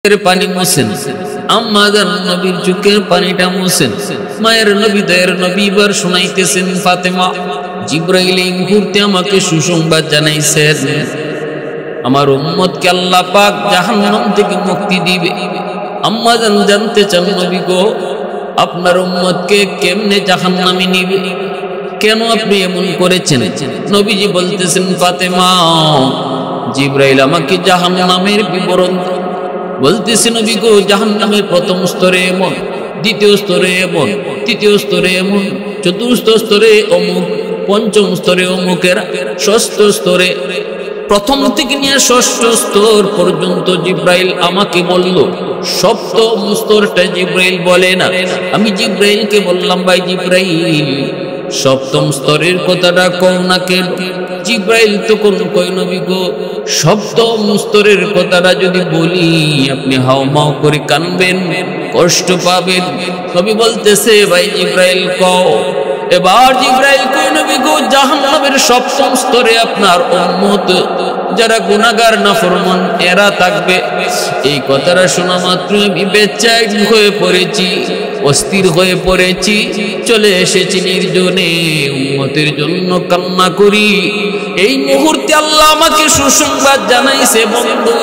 পানি মোছেন, আম্মাজান নবীর চোখের পানিটা মোছেন। মায়ের নবী দয়ের নবী এবার শোনাইতেছেন, ফাতেমা জিবরাইল এই মুহূর্তে আমাকে সুসংবাদ জানাইছেন, আমার উম্মতকে আল্লাহ পাক জাহান্নাম থেকে মুক্তি দিবে। আম্মাজান জানতে চান, নবী গো আপনার উম্মতকে কেমনে জাহান্নামে নিবে, কেন আপনি এমন করেছেন? নবীজি বলতেছেন, ফাতেমা জিবরাইল আমাকে জাহান্নামের বিবরণ বলতেছে। নবী গো জাহান্নামের প্রথম স্তরে এমন, দ্বিতীয় স্তরে এমন, তৃতীয় স্তরে এমন, চতুর্থ স্তরে অমুক, পঞ্চম স্তরে অমুকের, ষষ্ঠ স্তরে, প্রথম থেকে নিয়ে ষষ্ঠ স্তর পর্যন্ত জিবরাইল আমাকে বলল। সপ্তম স্তরটা জিবরাইল বলে না, আমি জিবরাইলকে বললাম, ভাই জিবরাইল সপ্তম স্তরের কথাটা কও না কেন? জিবরাইল তখন কয়, নবী গো সপ্তম স্তরের কথাটা যদি বলি আপনি হাওমাও করে কানবেন, কষ্ট পাবেন। নবী বলতেছে, ভাই জিবরাইল কও। এবার জিবরাইল কয়, নবী গো জাহান্নামের সপ্তম স্তরে আপনার উম্মত যারা গুনাহগার নাফরমান এরা থাকবে। এই কথাটা শোনা মাত্র আমি বেচैन হয়ে পড়েছি, অস্থির হয়ে পড়েছি, চলে এসেছি নির্জনে উম্মতের জন্য কান্না করি। এই মুহূর্তে আল্লাহ আমাকে সুসংবাদ জানাইছে, বন্ধু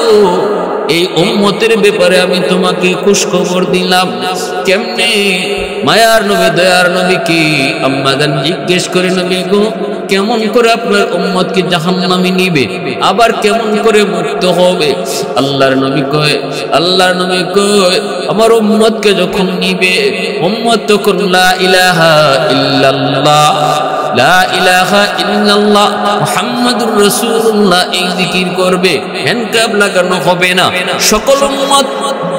এই উম্মতের ব্যাপারে আমি তোমাকে খুশখবর দিলাম। কেমনে? মায়ার নবী দয়ার নবী কি আম্মাজান জিজ্ঞেস করে, নবী গো কেমন করে আপনার উম্মতকে জাহান্নামে নিবে, আবার কেমন করে মুক্ত হবে? আল্লাহর নবী কয় আমার উম্মতকে যখন নিবে, উম্মত তখন লা ইলাহা ইল্লাল্লাহ, লা ইলাহা ইল্লাল্লাহ মুহাম্মাদুর রাসূলুল্লাহ এই জিকির করবে, হ্যান্ডকাপ লাগানো হবে না। সকল উম্মত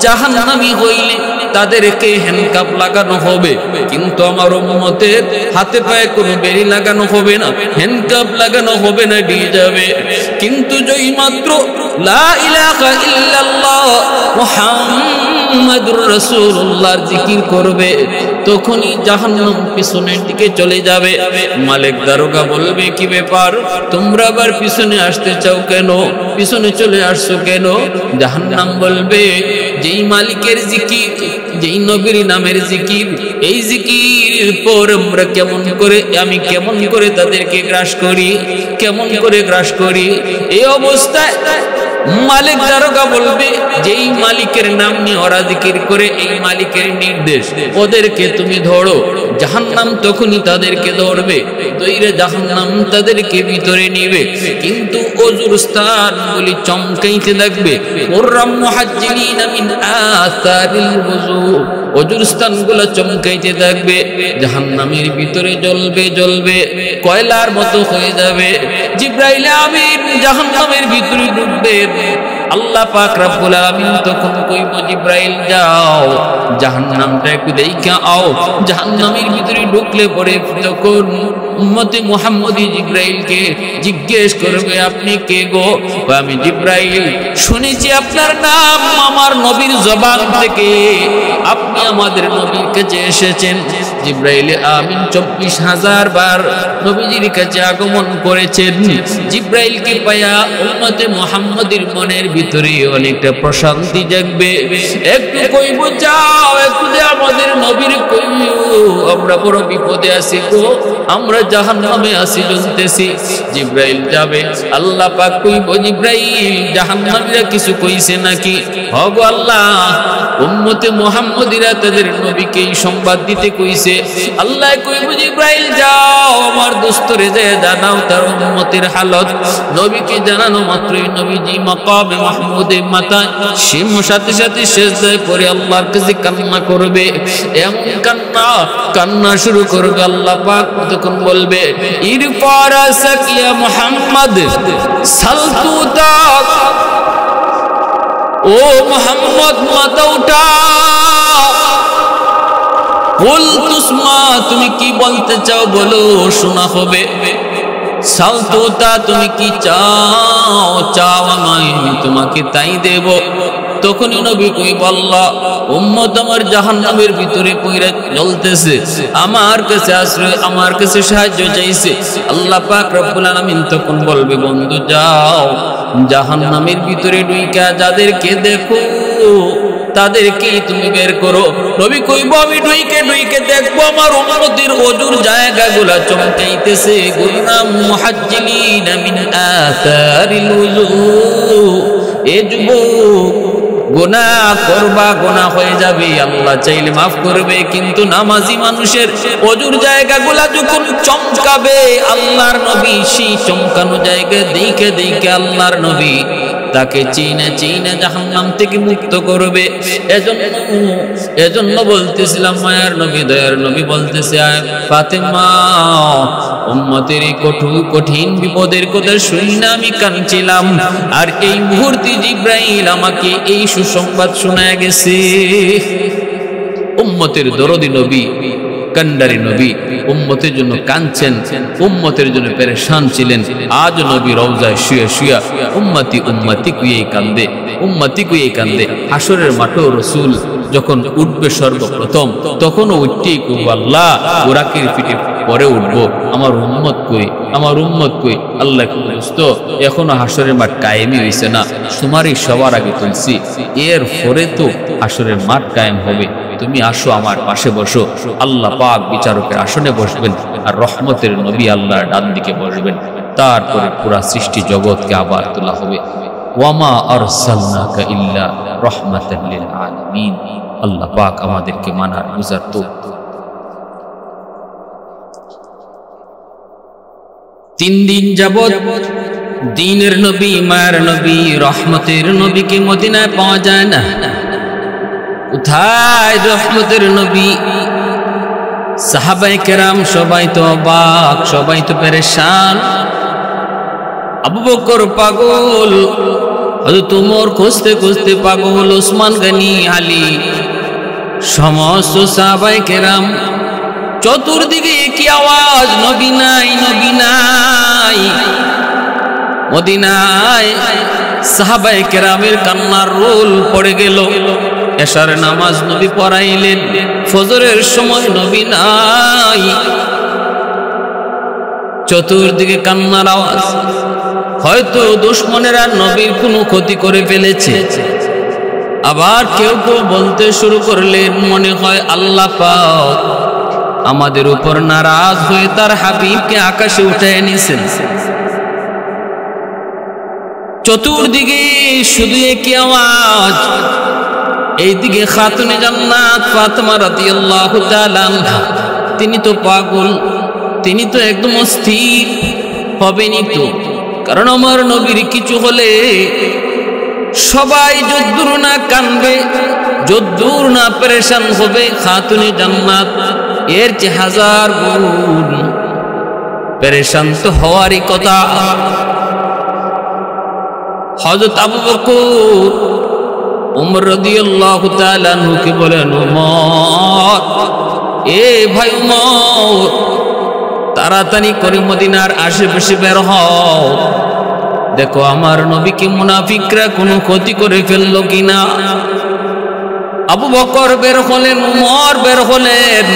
জাহান্নামী হইলে তাদেরকে হ্যান্ডকাপ লাগানো হবে, কিন্তু আমার উম্মতের হাতে পায়ে কোনো বেড়ি লাগানো হবে না, হ্যান্ডকাপ লাগানো হবে না, দিয়ে যাবে। কিন্তু যেই মাত্র লা ইলাহা ইল্লাল্লাহ মুহাম্মাদুর রাসূলুল্লাহর জিকির করবে, তখনই জাহান্নাম পিছনের দিকে চলে যাবে। মালিক দারোগা বলবে, কি ব্যাপার তোমরা আবার পিছনে আসতে চাও কেন, পিছনে চলে আসছো কেন? জাহান্নাম বলবে, যেই মালিকের জিকির, যেই নবীর নামের জিকির, এই জিকির পর আমরা আমি কেমন করে তাদেরকে গ্রাস করি, কেমন করে গ্রাস করি। এই অবস্থায় মালিক দারোগা বলবে, যেই মালিকের নাম নিয়ে ওরা জিকির করে, এই মালিকের নির্দেশ, ওদেরকে তুমি ধরো। জাহান্নাম তখনই তাদেরকে ধরবে, দইরে জাহান্নাম তাদেরকে ভিতরে নিবে। কিন্তু ওজুর স্থানগুলি চমকাইতে থাকবে, মুররাম মুহাজ্জিলিনা মিন আসারিল ওযু, ওজুর স্থানগুলো চমকাইতে থাকবে। জাহান্নামের ভিতরে জ্বলবে জ্বলবে, কয়লার মতো হয়ে যাবে। জিবরাইল আমিন জাহান্নামের ভিতরে ঢুকবে। আল্লাহ পাক রব্বুল আলামিন তখন কইব, জিবরাইল যাও জাহান্নামটা একটু দেইখা আও। জাহান্নামের ভিতরে ঢুকলে পরে তখন উম্মতে মুহাম্মদী জিবরাইলকে জিজ্ঞেস করবে, আপনি কে গো? আমি জিবরাইল, শুনেছি আপনার নাম আমার নবীর জবান থেকে, আপনি আমাদের নবীর কাছে এসেছেন। জিবরাইল আমিন 24,000 বার নবীজির কাছে আগমন করেছেন। জিবরাইলকে পায়া উম্মতে মুহাম্মদীর মনের ভিতরে অনেকটা প্রশান্তি জাগবে। একটু কইব, যাও একটু আমাদের নবীর কইও, আমরা বড় বিপদে আছি গো, আমরা জাহান্নামে আছি, জ্বলতেছি। জিবরাইল যাবে, আল্লাহ পাক কইব, জিবরাইল জাহান্নামীরা কিছু কইছে নাকি? হগো আল্লাহ, উম্মতে মুহাম্মদীরা তাদের নবীকে এই সংবাদ দিতে কইছে। আল্লাহ কইব, জিবরাইল যাও আমার দোস্তরে যায় জানাও তার উম্মতের হালত। নবীকে জানানো মাত্রই নবীজি মাকামে মাহমুদে মাথায় সাথে সাথে সিজদায় পড়ে আল্লাহর কাছে কান্না করবে। এমন কান্না শুরু করবে, আল্লাহ পাক তখন বলবে, ইরফা রাসাক ইয়া মুহাম্মদ সালতুতা, ও মুহাম্মদ মাথা উঠাও। কুল তুসমা, তুমি কি বলতে চাও বলো, শোনা হবে। সালতুতা, তুমি কি চাও, চাও আমায়, আমি তোমাকে তাই দেব। তখনই নবী কইব, আল্লাহ উম্মত আমার জাহান্নামের ভিতরে পইরা জ্বলতেছে, আমার কাছে আশ্রয়, আমার কাছে সাহায্য চাইছে। আল্লাহ পাক রব্বুল আলামিন তখন বলবে, বন্ধু যাও জাহান্নামের ভিতরে ঢুইকা যাদেরকে দেখো তাদেরকে তুমি বের করো। নবী কইব আমি ঢুইকে দেখবো আমার উম্মতের ওজুর জায়গাগুলা চমকাইতেছে। গুনাম মুহাজ্জিলিনা মিন আথারিল ওযু। এ যুবক, গুনাহ করবা, গুনাহ হয়ে যাবে, আল্লাহ চাইলে মাফ করবে, কিন্তু নামাজি মানুষের ওজুর জায়গাগুলা যখন চমকাবে, আল্লাহর নবী সেই চমকানো জায়গা দেখে আল্লাহর নবী তাকে চিনে জাহান্নাম থেকে মুক্ত করবে। এজন্য বলতেছিলাম, মায়ার নবী দয়ার নবী বলতেছে, ফাতেমা উম্মতের এই কঠিন বিপদের কথা শুনি না আমি কাঁদছিলাম, আর এই মুহূর্তে জিব্রাইল আমাকে এই সুসংবাদ শোনায় গেছে। উম্মতের দরদি নবী, কান্ডারি নবী, উম্মতের জন্য কাঁদছেন, উম্মতের জন্য পেরেশান ছিলেন। আজ নবী রওজায় শুয়া উম্মতি কুইয়ে কান্দে। হাসরের মাঠে রাসূল যখন উঠবে সর্বপ্রথম, তখনও উঠতেই কইব, আল্লাহ বুরাকের পিঠে পরে উঠবো, আমার উম্মত কই। আল্লাহ বুঝতো এখনো হাসরের মাঠ কায়েমই হইছে না, তোমারই সবার আগে তুলছি, এর পরে তো হাসরের মাঠ কায়েম হবে। তুমি আসো, আমার পাশে বসো। আল্লাহ পাক বিচারকের আসনে বসবেন, আর রহমতের নবী আল্লাহর ডান দিকে বসবেন। তারপরে পুরা সৃষ্টি জগৎকে আবার তোলা হবে। ওয়ামা আরসালনাকা ইল্লা রাহমাতাল লিল আলামিন। আল্লাহ পাক আমাদেরকে মানার বুঝার তো। 3 দিন যাবত দ্বীনের নবী, মায়ের নবী, রহমতের নবীকে মদিনায় পাওয়া যায় না। কোথায় রহমতের নবী? সাহাবায়ে কেরাম সবাই তো অবাক, সবাই তো পেরেশান। আবু বকর পাগল, হযরত ওমর খুঁজতে পাগল, ওসমান গনি, আলী, সমস্ত সাহাবায়ে কেরাম। চতুর্দিকে কি আওয়াজ, নবী নাই। মদিনায় সাহাবায়ে কেরামের কান্নার রোল পড়ে গেল। এশার নামাজ নবী পড়াইলেন, ফজরের সময় নবী নাই। চতুর্দিকে কান্নার আওয়াজ। হয়তো দুশমনেরা নবীর কোনো ক্ষতি করে ফেলেছে। আবার কেউ বলতে শুরু করলেন, মনে হয় আল্লাহ পাক আমাদের উপর নারাজ হয়ে তার হাবিবকে আকাশে উঠায় নিয়েছেন। চতুর্দিকে শুধু একই আওয়াজ। এইদিকে খাতুনে জান্নাত ফাতেমা রাদিয়াল্লাহু তাআলা আনহা, তিনি তো পাগল, তিনি তো একদম অস্থির হবেনই তো, কারণ আমার নবীর কিছু হলে সবাই যদ্দূর না কানবে, যদ্দূর না পেরেশান হবে, খাতুনে জান্নাত এর চেয়ে 1000 গুণ পেরেশান তো হওয়ারই কথা। হযরত আবু বকর উমর রাদিয়াল্লাহু তাআলা আনহুকে বলেন, উমর, এ ভাই উমর, তাড়াতাড়ি করে মদিনার আশেপাশে বের হও, দেখো আমার নবীকে মুনাফিকরা কোনো ক্ষতি করে ফেললো কিনা। আবু বকর বের হলেন, উমর বের হলেন,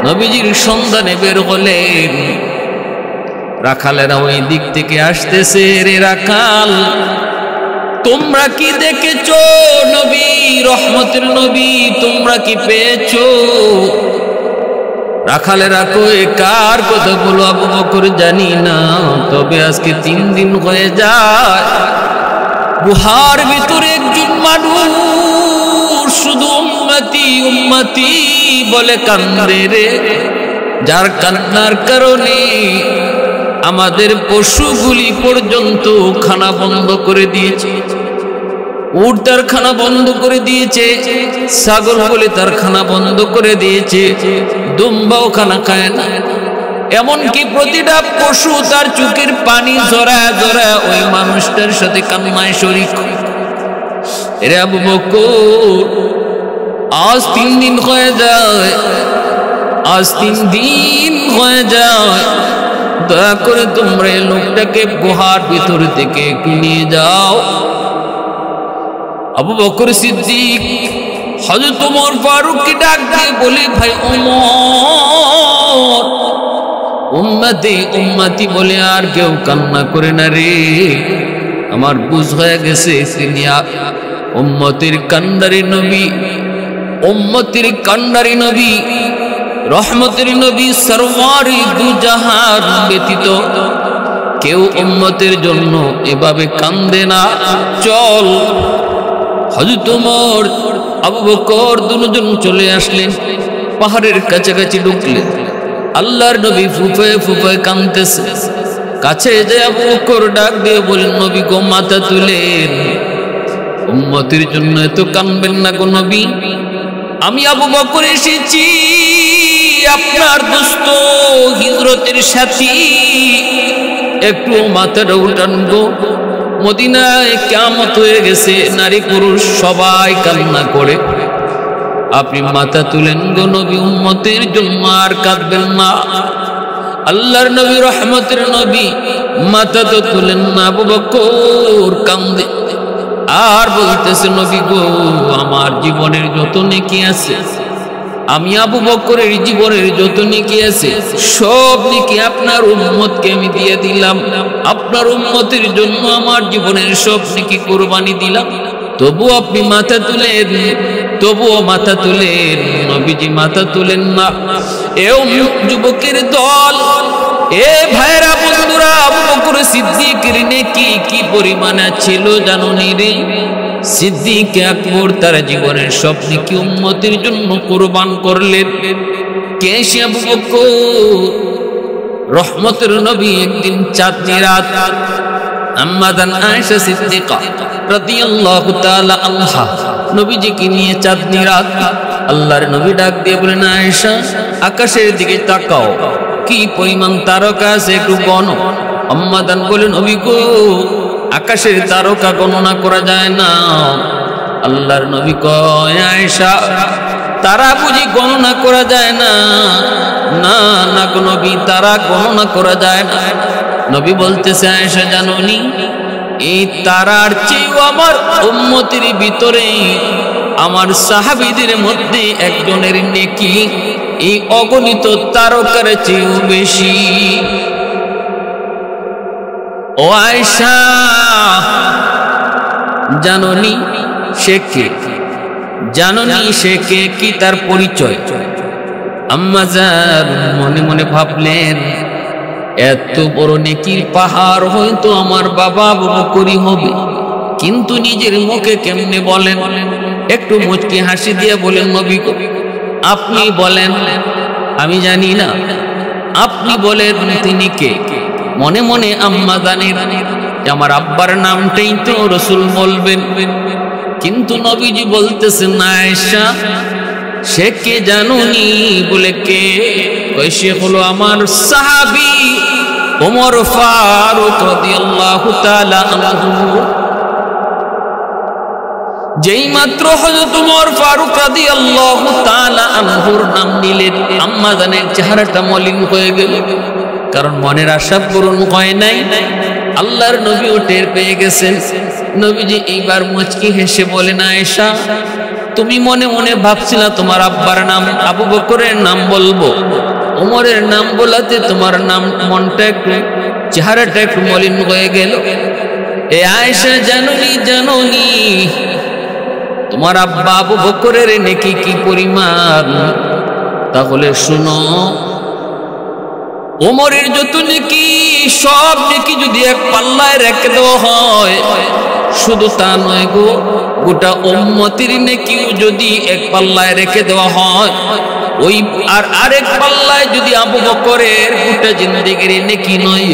নবীজির সন্ধানে বের হলেন। রাখালেরা ওই দিক থেকে আসতেছে, রে রাখাল, তোমরা কি দেখেছো নবী, রহমতের নবী, তোমরা কি পেয়েছো? রাখালেরা কই, কার কথা বলো আবু বকর? জানি না, তবে আজকে 3 দিন হয়ে যায় গুহার ভিতরে একজন মানুষ শুধু উম্মতি বলে কান্দে রে, যার কান্নার কারণে আমাদের পশুগুলি পর্যন্ত খানা বন্ধ করে দিয়েছে। উট তার খানা বন্ধ করে দিয়েছে, ছাগল বলে তার খানা বন্ধ করে দিয়েছে, দুম্বাও খানা খায় না। এমনকি প্রতিটা পশু তার চোখের পানি ঝরায় ওই মানুষটার সাথে কান্নায় শরীক। এরে আবু বকর, আজ 3 দিন হয়ে যায়, দয়া করে তোমরা এই লোকটাকে গুহার ভিতর থেকে একটু নিয়ে যাও। আবু বকর সিদ্দিক হযরত ওমর ফারুককে ডাক দিয়ে বলে, ভাই ওমর, উম্মতি বলে আর কেউ কান্না করে না রে, আমার বুঝ হয়ে গেছে তিনি উম্মতের কান্ডারি নবী, উম্মতের কান্ডারি নবী, রহমতের নবী সরওয়ারি দু জাহান ব্যতীত কেউ উম্মতের জন্য এভাবে কান্দে না। চল। হযরত ওমর, আবু বকর দুজন চলে আসলেন, পাহাড়ের কাছাকাছি ঢুকলেন। আল্লাহর নবী ফুফায়ে ফুফায়ে কাঁদতেছে। কাছে যে আবু বকর ডাক দিয়ে বলেন, নবী গো মাথা তুলেন, উম্মতের জন্য এত কাঁদবেন না গো নবী। আমি আবু বকর এসেছি, আপনার দোস্ত, হিজরতের সাথী, একটু মাথাটা উঠান গো। মদিনায় কিয়ামত হয়ে গেছে, নারী পুরুষ সবাই কান্না করে, আপনি মাথা তুলেন গো নবী, উম্মতের জন্য আর কাঁদবেন না। আল্লাহর নবী, রহমতের নবী মাথা তো তুলেন না। আবু বকর কান্দে আর বলতেছে, নবী গো আমার জীবনের যত নেকি আছে, আমি আবু বকরের জীবনের যত নেকি আছে সব নেকি আপনার উম্মতকে আমি দিয়ে দিলাম। আপনার উম্মতের জন্য আমার জীবনের সব নেকি কুরবানি দিলাম, তবু আপনি মাথা তুলেন, তবুও মাথা তুলেন। নবীজি মাথা তুলেন না। এ যুবকের দল, এ ভাইরা বন্ধুরা, আবু বকর সিদ্দিকের নেকি কি পরিমাণে ছিল জানুনি রে? সিদ্দিক আকবর তার জীবনের সব নেকি উম্মতের জন্য কুরবান করলেন। কে সে আবু বকর? রহমতের নবী একদিন চাঁদনি রাত আম্মা জান আয়েশা সিদ্দিকা রাদিয়াল্লাহু তাআলা আনহা নবীজিকে নিয়ে চাঁদনি রাত আল্লাহর নবী ডাক দিয়ে বলেন, আয়েশা আকাশের দিকে তাকাও, কি পরিমাণ তারকা আছে একটু গণো। আম্মা জান বলেন, নবী গো আকাশের তারকা গণনা করা যায় না। আল্লাহর নবী কয়, আয়েশা তারা বুঝি গণনা করা যায় না? না না গো নবী, তারা গণনা করা যায় না। নবী বলতেছে, আয়েশা জানোনি এই তারার চেয়েও আমার উম্মতের ভিতরে আমার সাহাবীদের মধ্যে একজনের নেকি এই অগণিত তারকার চেয়েও বেশি। ও আয়েশা জানোনি সে কে? জানোনি সে কে, কি তার পরিচয়? আম্মা জান মনে মনে ভাবলেন, এত বড় নেকির পাহাড় হয়তো আমার বাবা আবু বকরই হবে, কিন্তু নিজের মুখে কেমনে বলেন? একটু মুচকি হাসি দিয়ে বলেন, নবী গো আপনি বলেন, আমি জানি না, আপনি বলেন তিনি কে। মনে মনে আম্মা জানেন আমার আব্বার নামটাই তো রাসূল বলবেন, কিন্তু নবীজি বলতেছেন, আয়েশা সে কে জানোনি? বলে কে? সে হলো আমার সাহাবী ওমর ফারুক রাদিয়াল্লাহু তাআলা আনহু। যেই মাত্র হযরত ওমর ফারুক রাদিয়াল্লাহু তাআলা আনহুর নাম নিলেন, আম্মা জানের চেহারাটা মলিন হয়ে গেল, কারণ মনের আশা পূরণ হয় নাই। আল্লাহর নবীও টের পেয়ে গেছেন। নবীজি এইবার মুচকি হেসে বলেন, আয়েশা তুমি মনে মনে ভাবছিলা তোমার আব্বার নাম আবু বকরের নাম বলবো, ওমরের নাম বলাতে তোমার নাম মনটা একটু চেহারাটা একটু মলিন হয়ে গেল। এ আয়েশা জানোনি, জানোনি তোমার আব্বা আবু বকরের নেকি কি পরিমাণ? তাহলে শুনো, ওমরের যত নেকি সব নেকি যদি এক পাল্লায় রেখে দেওয়া হয়, শুধু তা নয় গো, গোটা উম্মতের নেকিও যদি এক পাল্লায় রেখে দেওয়া হয়, ওই আর আরেক পাল্লায় যদি আবু বকরের গোটা জিন্দেগির নেকি নয়,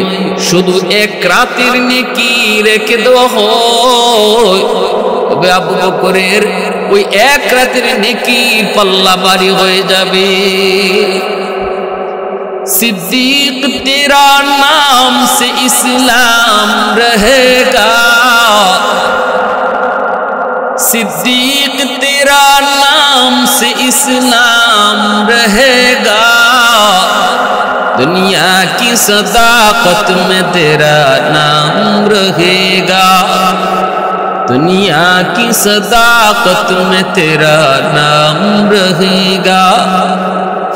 শুধু এক রাতের নেকি রেখে দেওয়া হয়, তবে আবু বকরের ওই এক রাতের নেকি পাল্লা ভারী হয়ে যাবে। सिद्दीक तेरा नाम से इस्लाम रहेगा, सिद्दीक तेरा नाम से इस्लाम रहेगा, दुनिया की सदाकत में तेरा नाम रहेगा, दुनिया की सदाकत में तेरा नाम रहेगा,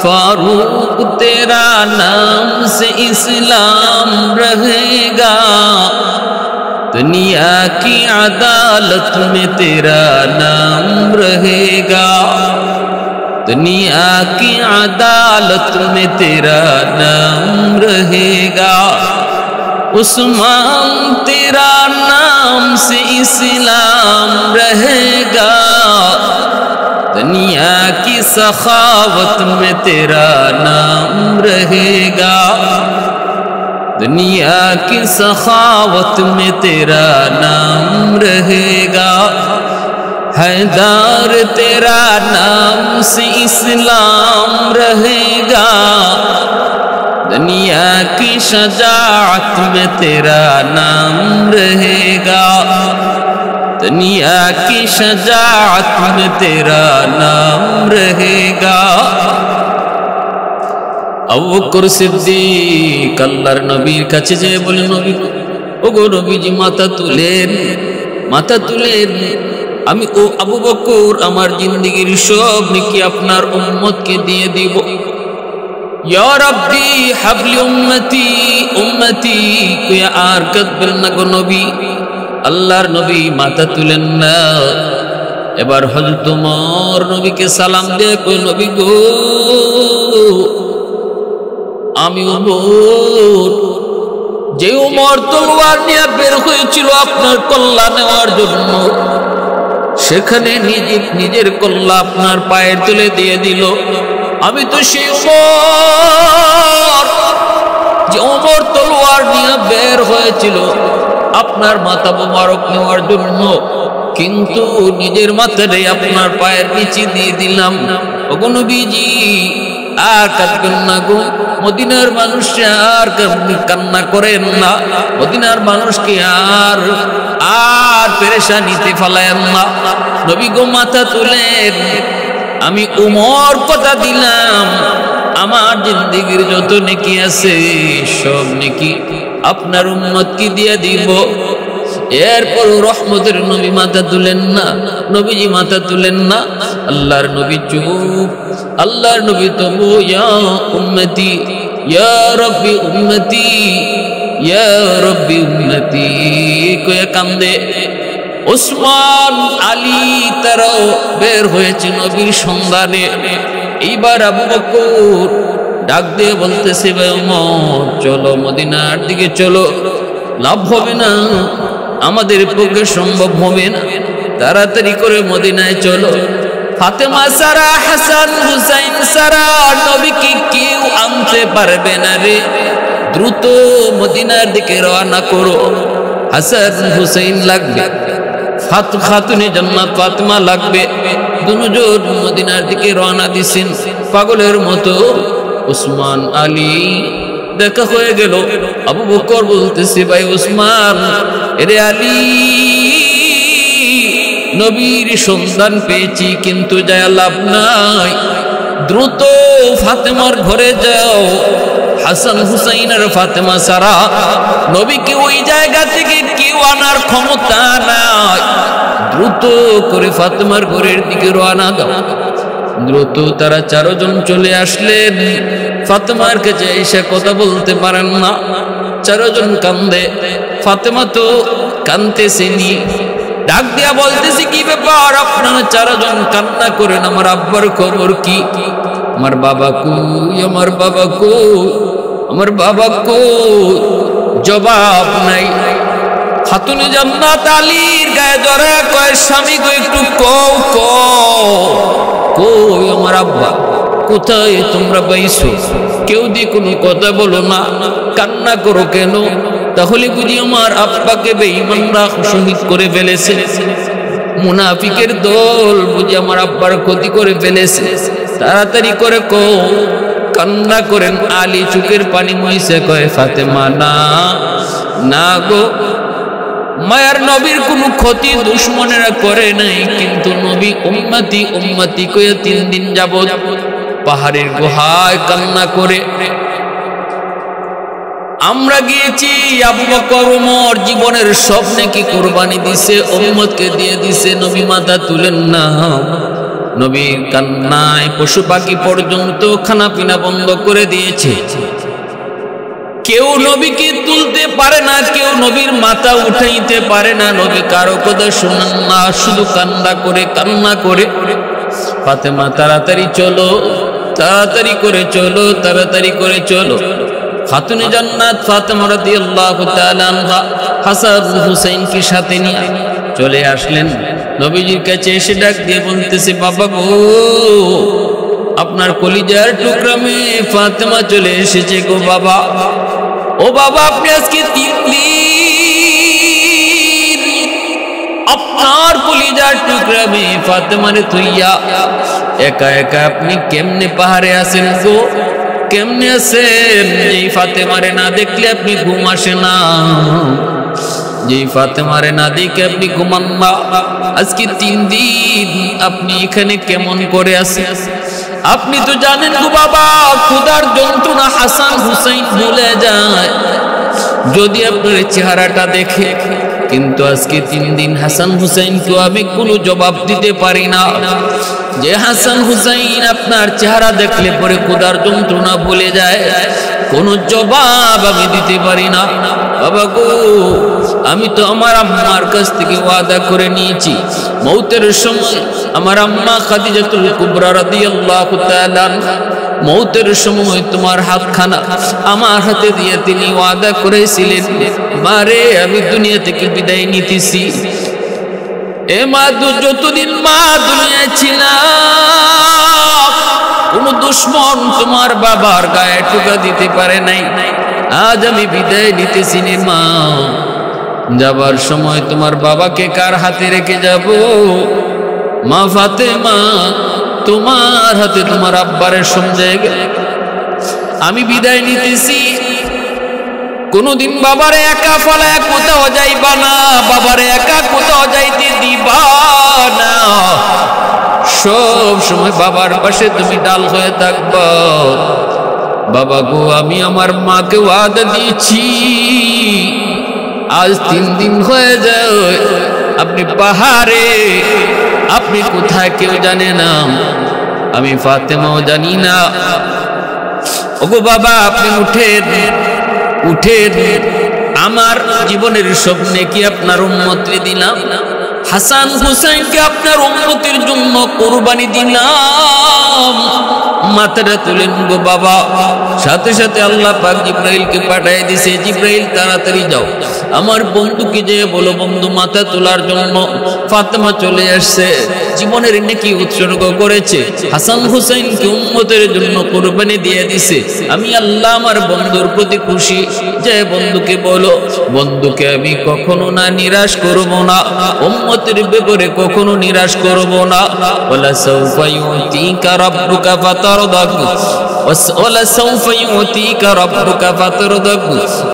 फारूक तेरा नाम से इस्लाम रहेगा, दुनिया की अदालत में तेरा नाम रहेगा, दुनिया की अदालत में तेरा नाम रहेगा। उस्मान तेरा नाम से इस्लाम रहेगा, दुनिया की सखावत में तेरा नाम रहेगा, दुनिया की सखावत में तेरा नाम रहेगा। हैदर तेरा नाम से इस्लाम रहेगा, दुनिया की शजाअत में तेरा नाम रहेगा, दुनिया की शजाअत में तेरा नाम रहेगा। আবু বকর সিদ্দিক আল্লাহর নবীর কাছে যেয়ে বলে, নবী ওগো নবীজি মাথা তুলেন, মাথা তুলেন। আমি ও আবু বকর আমার জিন্দেগীর সব নেকি আপনার উম্মতকে দিয়ে দিব। ইয়া রাব্বি হাবলি উম্মতি উম্মতি কইয়া আর কাঁদবেন না গো নবী। আল্লাহর নবী মাথা তুলেন না। এবার হযরত ওমর নবীকে সালাম দিয়ে কই, নবী গো আমি ওমর, যে ওমর তলোয়ার নিয়ে বের হয়েছিল আপনার কল্লা নেওয়ার জন্য, সেখানে নিজের কল্লা আপনার পায়ের তলে দিয়ে দিল। আমি তো সেই ওমর যে ওমর তলোয়ার নিয়ে বের হয়েছিল আপনার মাথা মোবারক নেওয়ার জন্য, কিন্তু নিজের মাথাটাই আপনার পায়ের নিচে দিয়ে দিলাম। ওগো নবীজি আর কাঁদবেন না গো, মদিনার মানুষ আর কান্না করেন না, মদিনার মানুষকে আর আর পেরেশানিতে ফেলায়েন না। নবী গো মাথা তুলেন, আমি উমর কথা দিলাম আমার জিন্দেগীর যত নেকি আছে সব নেকি আপনার উম্মতকে দিয়ে দিব। এরপর রহমতের নবী মাথা তুলেন না, নবীজি মাথা তুলেন না। আল্লাহর নবী চুপ, আল্লাহর নবী তবু ইয়া উম্মতি ইয়া রব্বি উম্মতি ইয়া রব্বি উম্মতি কয়ে কান্দে। ওসমান আলী তারাও বের হয়েছে নবীর সন্ধানে। এইবার আবু বকর ডাক দিয়ে বলতেছে, ভাই ওমর চলো মদিনার দিকে চলো, লাভ হবে না, আমাদের পক্ষে সম্ভব হবে না, তাড়াতাড়ি করে মদিনায় চলো। ফাতেমা সারা হাসান হুসাইন সারা নবীকে কেউ আনতে পারবে না রে, দ্রুত মদিনার দিকে রওনা করো। হাসান হুসাইন লাগবে, খাতুনে জান্নাত ফাতেমা লাগবে, দুজন মদিনার দিকে রওনা দিছেন পাগলের মতো। ওসমান আলী দেখা হয়ে গেল। আবু বকর বলতেছে, ভাই ওসমান এরে আলী, নবীর সন্ধান পেয়েছি কিন্তু যায় লাভ নাই, দ্রুত ফাতেমার ঘরে যাও। হাসান হুসাইন আর ফাতেমা সারা নবীকে ওই জায়গা থেকে কেউ আনার ক্ষমতা নাই, দ্রুত করে ফাতেমার ঘরের দিকে রওনা দাও। দ্রুত তারা চারজন চলে আসলেন। ফাতেমার কাছে এসে কথা বলতে পারেন না, চারজন কান্দে। ফাতেমা তো কান্দতেছেনি, ডাক দিয়া বলতেছি, কি ব্যাপার আপনারা চারজন কান্না করেন, আমার আব্বার খবর কি? আমার বাবা কই, আমার বাবা কই, আমার বাবা কই? জবাব নাই। খাতুনে জান্নাত আলীর গায়ে জড়া কয়, স্বামী গো একটু কও কই আমার আব্বা, কোথায় তোমরা পাইছো? কেউ দিয়ে কোনো কথা বলো না, কান্না করো কেন? তাহলে বুঝি আমার আব্বাকে বেঈমানরা শহীদ করে ফেলেছে, মুনাফিকের দল বুঝি আমার আব্বার ক্ষতি করে ফেলেছে, তাড়াতাড়ি করে কও। কান্না করেন আলী, চোখের পানি মুইছে কয়, ফাতেমা না না গো, মায়ার নবীর কোনো ক্ষতি দুশমনেরা করে নাই, কিন্তু নবী উম্মতি উম্মতি কয়ে 3 দিন যাবত পাহাড়ের গুহায় কান্না করে। আমরা গিয়েছি, আবু বকর ওমর জীবনের সব নেকি কুরবানি দিছে, উম্মতকে দিয়ে দিছে, নবী মাথা তুলেন না। নবীর কান্নায় পশু পাখি পর্যন্ত খানা পিনা বন্ধ করে দিয়েছে। কেউ নবীকে তুলতে পারে না, কেউ নবীর মাথা উঠাইতে পারে না, নবী কারো কথা শুনেন না, শুধু কান্না করে। ফাতেমা তাড়াতাড়ি চলো, তাড়াতাড়ি করে চলো, তাড়াতাড়ি করে চলো। খাতুনে জান্নাত ফাতেমা রাদিয়াল্লাহু তাআলা আনহা হাসান হুসাইনকে সাথে নিয়ে চলে আসলেন নবীজির কাছে। এসে ডাক দিয়ে বলতেছে, বাবা গো, আপনার কলিজার টুকরা মেয়ে ফাতেমা চলে এসেছে গো বাবা। ও বাবা, আপনি আজকে 3 দিন আপনার কলিজার টুকরা মেয়ে ফাতেমারে তুইয়া একা একা আপনি কেমনে পাহাড়ে আছেন গো? কেমনে আছেন? যেই ফাতেমারে না দেখলে আপনি ঘুম আসে না, যেই ফাতেমারে না দেখে আপনি ঘুমান না। আজকে 3 দিন আপনি এখানে কেমন করে আছেন? আপনি তো জানেন গো বাবা, ক্ষুধার যন্ত্রণা হাসান হুসাইন ভুলে যায় যদি আপনার চেহারাটা দেখে। কিন্তু আজকে 3 দিন হাসান হুসাইনকে আমি কোনো জবাব দিতে পারি না, যে হাসান হুসাইন আপনার চেহারা দেখলে পরে ক্ষুধার যন্ত্রণা ভুলে যায়, কোনো জবাব আমি দিতে পারি না। বাবা গো, আমি তো আমার আম্মার কাছ থেকে ওয়াদা করে নিয়েছি, মৌতের সময় আমার আম্মা খাদিজাতুল কুবরা রাদিয়াল্লাহু তাআলা মৌতের সময় তোমার হাতখানা আমার হাতে দিয়ে তিনি ওয়াদা করেছিলেন, মারে আমি দুনিয়া থেকে বিদায় নিতেছি। এ মা, যতদিন মা দুনিয়ায় ছিলাম কোন দুশ্মন তোমার বাবার গায়ে টোকা দিতে পারে নাই। আজ আমি বিদায় নিতেছি মা। যাবার সময় তোমার বাবাকে কার হাতে রেখে যাব? মা ফাতেমা, তোমার হাতে তোমার আব্বারের সমঝে গেল। আমি বিদায় নিতেছি, কোনদিন বাবারে একা ফলায় কোথাও যাইবা না, বাবারে একা কোথাও যাইতে দিবা না। সব সময় বাবার পাশে তুমি ডাল হয়ে থাকবা। বাবা গো, আমি আমার মাকে ওয়াদা দিয়েছি, আজ 3 দিন হয়ে যায় আপনি পাহাড়ে, আপনি কোথায় কেউ জানে না, আমি ফাতেমাও জানি না। ওগো বাবা, আপনি উঠেন, আমার জীবনের স্বপ্নে কি আপনার উম্মতে দিলাম, হাসান হুসাইনকে আপনার উম্মতের জন্য কুরবানি দিলাম। মাথাটা তুলেন গো বাবা। সাথে সাথে আল্লাহ পাক জিব্রাইলকে পাঠিয়ে দিয়েছে, জিব্রাইল তাড়াতাড়ি যাও, আমার বন্ধুকে যে বলো বন্ধু মাথা তোলার জন্য। ফাতেমা চলে আসছে, জীবনের নেকি উৎসর্গ করেছে, হাসান হুসাইনকে উম্মতের জন্য কুরবানি দিয়ে দিছে। আমি আল্লাহ আমার বন্ধুর প্রতি খুশি, যে বন্ধুকে বলো, বন্ধুকে আমি কখনো না নিরাশ করব না, উম্মতের ব্যাপারে কখনো নিরাশ করব না। ওয়ালা সাউফা ইউতিকা রাব্বুকা ফাতারদা, ওয়ালা সাউফা ইউতিকা রাব্বুকা ফাতারদা।